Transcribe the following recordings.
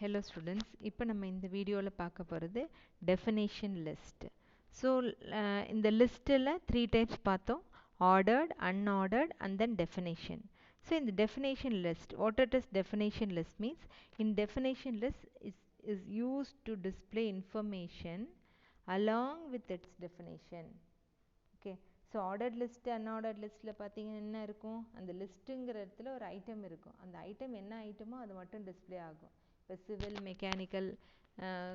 Hello students, இப்போ நம்ம இந்த வீடியோல பார்க்க போகிறது definition list. So இந்த லிஸ்ட்டில் 3 types பார்த்தோம், ordered, unordered and then definition. So in the definition list, what it is definition list means, in definition list is used to display information along with its definition. Okay. So ordered list unordered லிஸ்ட்டில் பார்த்தீங்கன்னா என்ன இருக்கும், அந்த லிஸ்ட்டுங்கிற இடத்துல ஒரு item இருக்கும், அந்த item என்ன ஐட்டமோ அது மட்டும் டிஸ்பிளே ஆகும். இப்போ சிவில் மெக்கானிக்கல்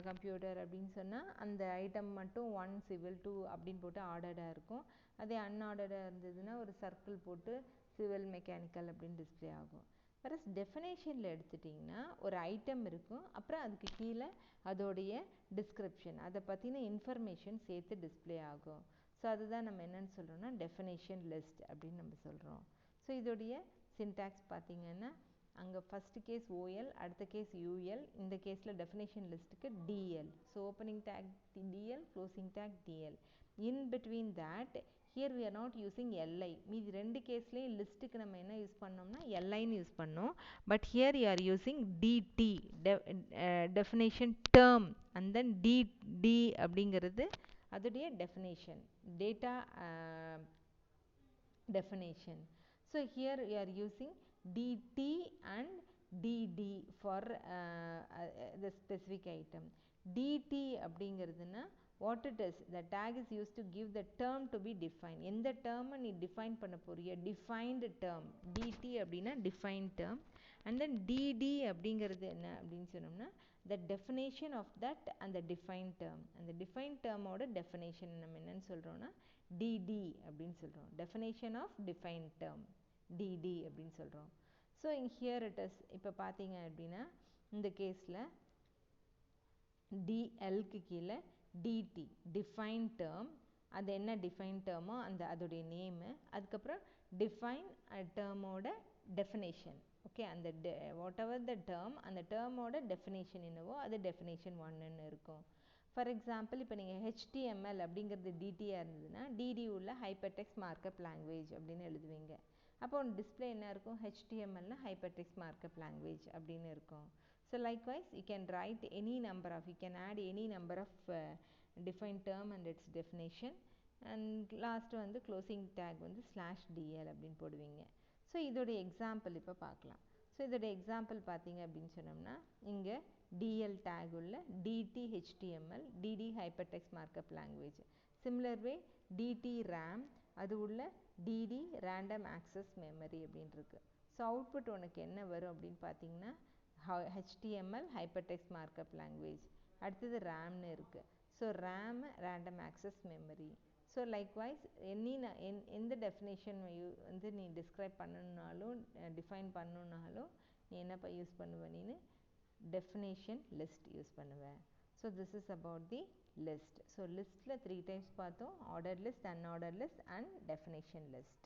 கம்ப்யூட்டர் அப்படின்னு சொன்னால் அந்த ஐட்டம் மட்டும் 1 சிவில் 2 அப்படின்னு போட்டு ஆர்டர்டாக இருக்கும். அதே அன்ஆர்டர்டாக இருந்ததுன்னா ஒரு சர்க்கிள் போட்டு சிவில் மெக்கானிக்கல் அப்படின்னு டிஸ்பிளே ஆகும். வேறு டெஃபினேஷனில் எடுத்துட்டிங்கன்னா ஒரு ஐட்டம் இருக்கும், அப்புறம் அதுக்கு கீழே அதோடைய டிஸ்கிரிப்ஷன், அதை பற்றின இன்ஃபர்மேஷன் சேர்த்து டிஸ்பிளே ஆகும். ஸோ அதுதான் நம்ம என்னென்னு சொல்கிறோம்னா டெஃபினேஷன் லிஸ்ட் அப்படின்னு நம்ம சொல்கிறோம். ஸோ இதோடைய சின்டாக்ஸ் பார்த்திங்கன்னா அங்கே ஃபஸ்ட்டு கேஸ் ஓஎல், அடுத்த கேஸ் யூஎல், இந்த கேஸில் டெஃபினேஷன் லிஸ்ட்டுக்கு DL. So opening tag DL, closing tag DL. In between that here we are not using LI. மீதி ரெண்டு கேஸ்லேயும் லிஸ்ட்டுக்கு நம்ம என்ன யூஸ் பண்ணோம்னா எல்ஐன்னு யூஸ் பண்ணோம். But here you are using DT, definition term, and then D அப்படிங்கிறது அதோடைய definition, data definition. So here you are using dt and dd for the specific item. dt அப்படிங்கிறதுனா what it is, the tag is used to give the term to be defined. எந்த term நீ define பண்ண போறிய, defined term. dt அப்படின்னா defined term. And then dd அப்படிங்கிறது என்ன அப்படின்னு சொன்னோம்னா the definition of that and the defined term. அந்த defined term ஓட definition நம்ம என்னன்னு சொல்கிறோம்னா dd அப்படின்னு சொல்கிறோம். definition of defined term, dd அப்படின்னு சொல்கிறோம். So here it is. இப்போ பார்த்தீங்க அப்படின்னா இந்த கேஸில் dlக்கு கீழே dt, defined term, அது என்ன defined termோ அந்த அதோடைய நேமு, அதுக்கப்புறம் define termோட definition. ஓகே, அந்த whatever the term, அந்த termோட definition என்னவோ அது definition 1ன்னு இருக்கும். ஃபார் எக்ஸாம்பிள் இப்போ நீங்கள் HTML அப்படிங்கிறது டிடியாக இருந்ததுன்னா டிடி உள்ள ஹைப்பர்டெக்ஸ்ட் மார்க்கப் லாங்குவேஜ் அப்படின்னு எழுதுவீங்க. அப்போ டிஸ்பிளே என்ன இருக்கும், HTMLனா ஹைப்பர்டெக்ஸ்ட் மார்க்கப் லாங்குவேஜ் அப்படின்னு இருக்கும். So likewise you can write any number of, you can add any number of define term and it's definition. And last வந்து க்ளோசிங் டேக் வந்து /dl அப்படின்னு போடுவீங்க. ஸோ இதோடைய எக்ஸாம்பிள் இப்போ பார்க்கலாம். ஸோ இதோடைய எக்ஸாம்பிள் பார்த்தீங்க அப்படின்னு சொன்னோம்னா இங்கே DL tag உள்ள DT HTML, DD hypertext markup language. Similar way DT RAM, அது உள்ள DD random access memory அப்படின்னு இருக்கு. ஸோ அவுட்புட் உனக்கு என்ன வரும் அப்படின்னு பார்த்தீங்கன்னா HTML hypertext markup language, அடுத்தது RAMனு இருக்கு. So RAM random access memory. So likewise எந்த டெஃபினேஷன் வந்து நீ டிஸ்கிரைப் பண்ணணுன்னாலும் டிஃபைன் பண்ணணுன்னாலும் நீ என்னப்பா யூஸ் பண்ணுவ, நீ definition list யூஸ் பண்ணுவேன். So this is about the list. So listல 3 types பார்த்தோம், ordered list, unordered list and definition list.